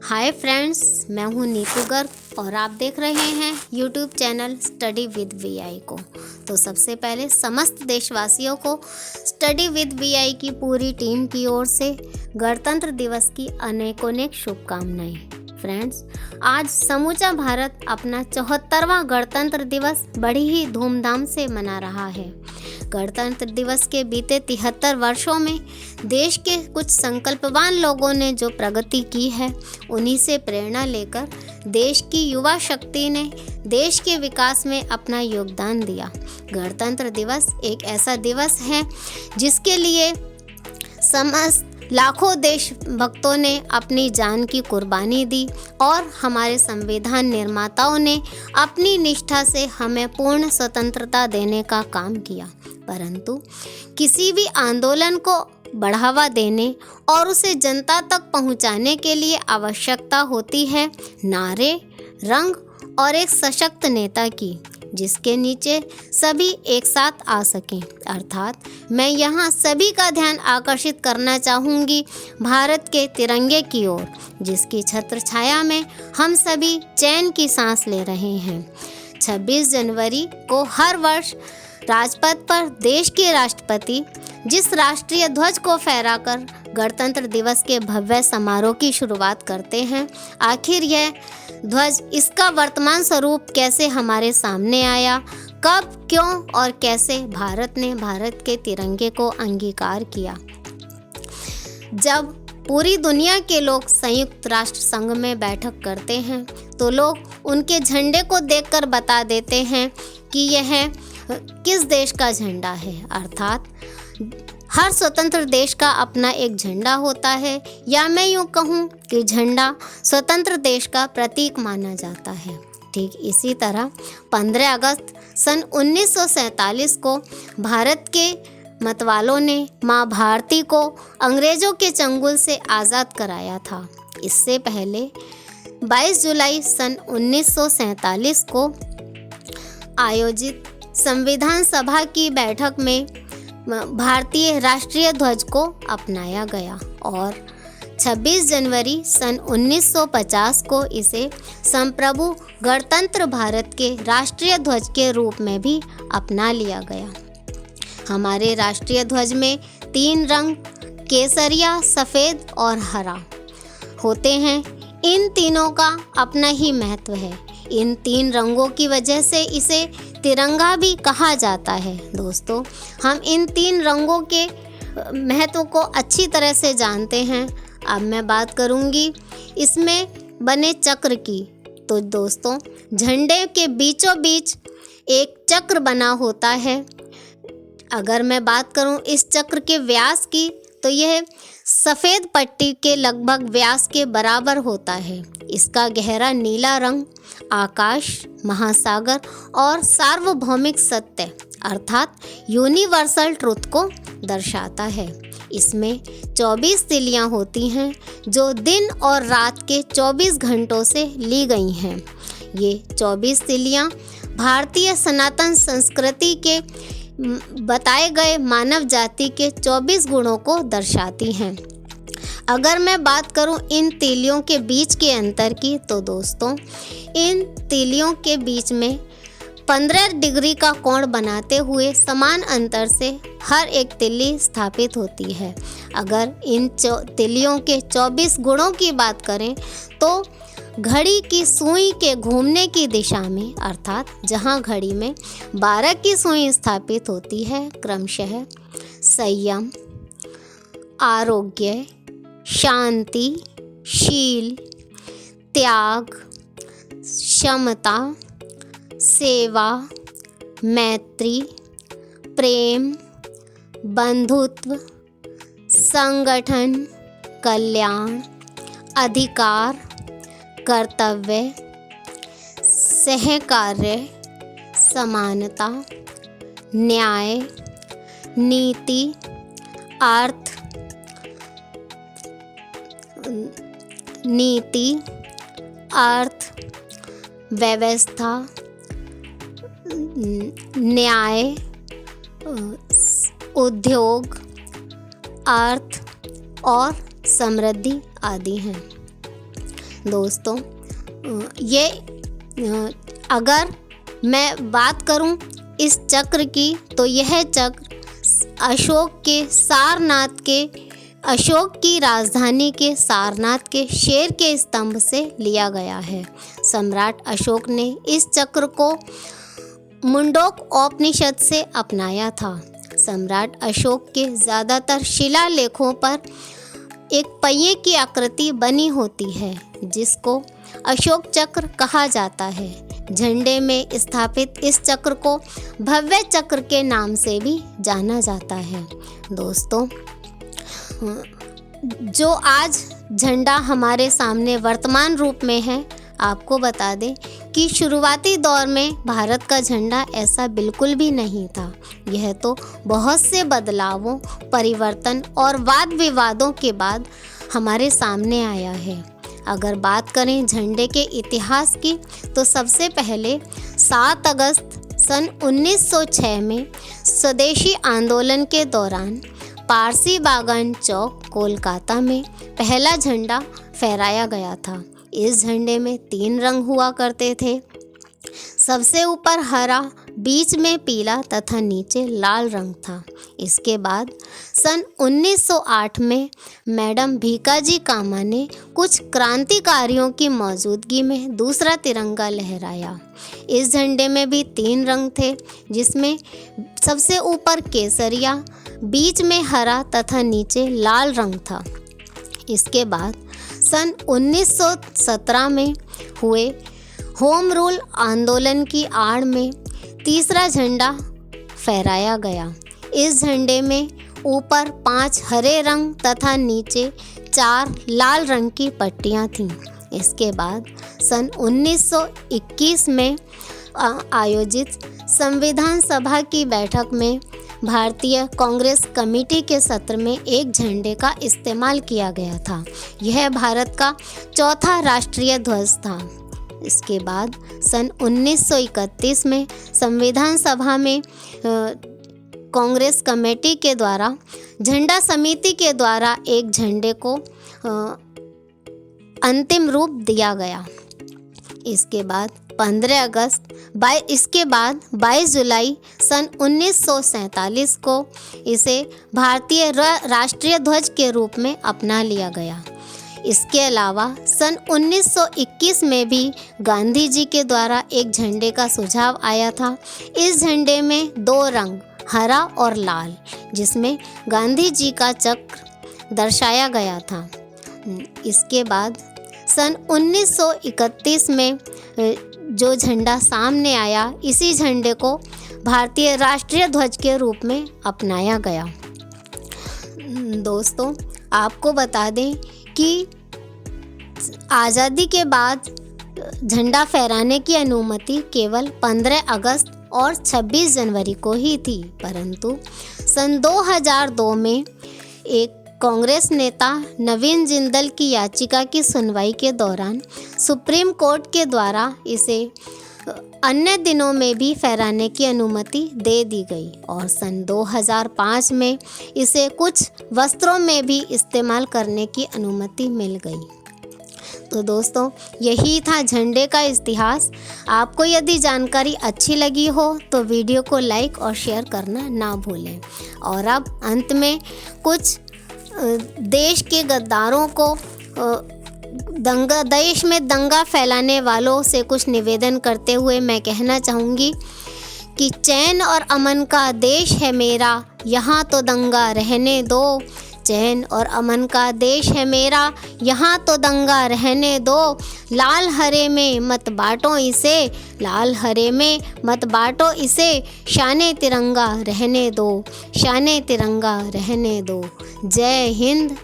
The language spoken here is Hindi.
हाय फ्रेंड्स, मैं हूँ नीतू गर्ग और आप देख रहे हैं YouTube channel study with VI को। तो सबसे पहले समस्त देशवासियों को स्टडी विद वीआई की पूरी टीम की ओर से गणतंत्र दिवस की अनेकों शुभकामनाएं। फ्रेंड्स, आज समूचा भारत अपना 74वां गणतंत्र दिवस बड़ी ही धूमधाम से मना रहा है। गणतंत्र दिवस के बीते 73 वर्षों में देश के कुछ संकल्पवान लोगों ने जो प्रगति की है, उन्हीं से प्रेरणा लेकर देश की युवा शक्ति ने देश के विकास में अपना योगदान दिया। गणतंत्र दिवस एक ऐसा दिवस है जिसके लिए समस्त लाखों देशभक्तों ने अपनी जान की कुर्बानी दी और हमारे संविधान निर्माताओं ने अपनी निष्ठा से हमें पूर्ण स्वतंत्रता देने का काम किया। परंतु किसी भी आंदोलन को बढ़ावा देने और उसे जनता तक पहुंचाने के लिए आवश्यकता होती है नारे, रंग और एक सशक्त नेता की, जिसके नीचे सभी एक साथ आ सकें। अर्थात मैं यहाँ सभी का ध्यान आकर्षित करना चाहूँगी भारत के तिरंगे की ओर, जिसकी छत्र छाया में हम सभी चैन की सांस ले रहे हैं। 26 जनवरी को हर वर्ष राजपथ पर देश के राष्ट्रपति जिस राष्ट्रीय ध्वज को फहराकर गणतंत्र दिवस के भव्य समारोह की शुरुआत करते हैं, आखिर यह ध्वज, इसका वर्तमान स्वरूप कैसे हमारे सामने आया, कब, क्यों और कैसे भारत ने भारत के तिरंगे को अंगीकार किया। जब पूरी दुनिया के लोग संयुक्त राष्ट्र संघ में बैठक करते हैं तो लोग उनके झंडे को देखकर बता देते हैं कि यह किस देश का झंडा है। अर्थात हर स्वतंत्र देश का अपना एक झंडा होता है, या मैं यूँ कहूँ कि झंडा स्वतंत्र देश का प्रतीक माना जाता है। ठीक इसी तरह 15 अगस्त सन 1947 को भारत के मतवालों ने माँ भारती को अंग्रेजों के चंगुल से आज़ाद कराया था। इससे पहले 22 जुलाई सन 1947 को आयोजित संविधान सभा की बैठक में भारतीय राष्ट्रीय ध्वज को अपनाया गया और 26 जनवरी सन 1950 को इसे संप्रभु गणतंत्र भारत के राष्ट्रीय ध्वज के रूप में भी अपना लिया गया। हमारे राष्ट्रीय ध्वज में 3 रंग केसरिया, सफ़ेद और हरा होते हैं। इन तीनों का अपना ही महत्व है। इन 3 रंगों की वजह से इसे तिरंगा भी कहा जाता है। दोस्तों, हम इन 3 रंगों के महत्व को अच्छी तरह से जानते हैं। अब मैं बात करूंगी इसमें बने चक्र की। तो दोस्तों, झंडे के बीचों बीच एक चक्र बना होता है। अगर मैं बात करूं इस चक्र के व्यास की, तो यह सफ़ेद पट्टी के लगभग व्यास के बराबर होता है। इसका गहरा नीला रंग आकाश, महासागर और सार्वभौमिक सत्य अर्थात यूनिवर्सल ट्रुथ को दर्शाता है। इसमें 24 तिलियां होती हैं जो दिन और रात के 24 घंटों से ली गई हैं। ये 24 तिलियां भारतीय सनातन संस्कृति के बताए गए मानव जाति के 24 गुणों को दर्शाती हैं। अगर मैं बात करूं इन तीलियों के बीच के अंतर की, तो दोस्तों, इन तीलियों के बीच में 15 डिग्री का कोण बनाते हुए समान अंतर से हर एक तिल्ली स्थापित होती है। अगर इन तिल्लियों के 24 गुणों की बात करें तो घड़ी की सुई के घूमने की दिशा में, अर्थात जहां घड़ी में 12 की सुई स्थापित होती है, क्रमशः संयम, आरोग्य, शांति, शील, त्याग, क्षमता, सेवा, मैत्री, प्रेम, बंधुत्व, संगठन, कल्याण, अधिकार, कर्तव्य, सहकार्य, समानता, न्याय, नीति, अर्थ, व्यवस्था, न्याय, उद्योग, अर्थ और समृद्धि आदि हैं। दोस्तों ये अगर मैं बात करूं इस चक्र की, तो यह चक्र अशोक की राजधानी के सारनाथ के शेर के स्तंभ से लिया गया है। सम्राट अशोक ने इस चक्र को मुंडोक उपनिषद से अपनाया था। सम्राट अशोक के ज़्यादातर शिलालेखों पर एक पहिए की आकृति बनी होती है, जिसको अशोक चक्र कहा जाता है। झंडे में स्थापित इस चक्र को भव्य चक्र के नाम से भी जाना जाता है। दोस्तों, जो आज झंडा हमारे सामने वर्तमान रूप में है, आपको बता दें कि शुरुआती दौर में भारत का झंडा ऐसा बिल्कुल भी नहीं था। यह तो बहुत से बदलावों, परिवर्तन और वाद विवादों के बाद हमारे सामने आया है। अगर बात करें झंडे के इतिहास की, तो सबसे पहले 7 अगस्त सन 1906 में स्वदेशी आंदोलन के दौरान पारसी बागान चौक कोलकाता में पहला झंडा फहराया गया था। इस झंडे में 3 रंग हुआ करते थे। सबसे ऊपर हरा, बीच में पीला तथा नीचे लाल रंग था। इसके बाद सन 1908 में मैडम भीकाजी कामा ने कुछ क्रांतिकारियों की मौजूदगी में दूसरा तिरंगा लहराया। इस झंडे में भी 3 रंग थे, जिसमें सबसे ऊपर केसरिया, बीच में हरा तथा नीचे लाल रंग था। इसके बाद सन 1917 में हुए होम रूल आंदोलन की आड़ में तीसरा झंडा फहराया गया। इस झंडे में ऊपर 5 हरे रंग तथा नीचे 4 लाल रंग की पट्टियां थीं। इसके बाद सन 1921 में आयोजित संविधान सभा की बैठक में भारतीय कांग्रेस कमेटी के सत्र में एक झंडे का इस्तेमाल किया गया था। यह भारत का चौथा राष्ट्रीय ध्वज था। इसके बाद सन 1931 में संविधान सभा में कांग्रेस कमेटी के द्वारा झंडा समिति के द्वारा एक झंडे को अंतिम रूप दिया गया। इसके बाद 22 जुलाई सन 1947 को इसे भारतीय राष्ट्रीय ध्वज के रूप में अपना लिया गया। इसके अलावा सन 1921 में भी गांधी जी के द्वारा एक झंडे का सुझाव आया था। इस झंडे में 2 रंग, हरा और लाल, जिसमें गांधी जी का चक्र दर्शाया गया था। इसके बाद सन 1931 में जो झंडा सामने आया, इसी झंडे को भारतीय राष्ट्रीय ध्वज के रूप में अपनाया गया। दोस्तों, आपको बता दें कि आज़ादी के बाद झंडा फहराने की अनुमति केवल 15 अगस्त और 26 जनवरी को ही थी, परंतु सन 2002 में एक कांग्रेस नेता नवीन जिंदल की याचिका की सुनवाई के दौरान सुप्रीम कोर्ट के द्वारा इसे अन्य दिनों में भी फहराने की अनुमति दे दी गई और सन 2005 में इसे कुछ वस्त्रों में भी इस्तेमाल करने की अनुमति मिल गई। तो दोस्तों, यही था झंडे का इतिहास। आपको यदि जानकारी अच्छी लगी हो तो वीडियो को लाइक और शेयर करना ना भूलें। और अब अंत में कुछ देश के गद्दारों को देश में दंगा फैलाने वालों से कुछ निवेदन करते हुए मैं कहना चाहूँगी कि चैन और अमन का देश है मेरा, यहाँ तो दंगा रहने दो। चैन और अमन का देश है मेरा, यहाँ तो दंगा रहने दो। लाल हरे में मत बांटो इसे, लाल हरे में मत बांटो इसे। शाने तिरंगा रहने दो, शाने तिरंगा रहने दो। जय हिंद,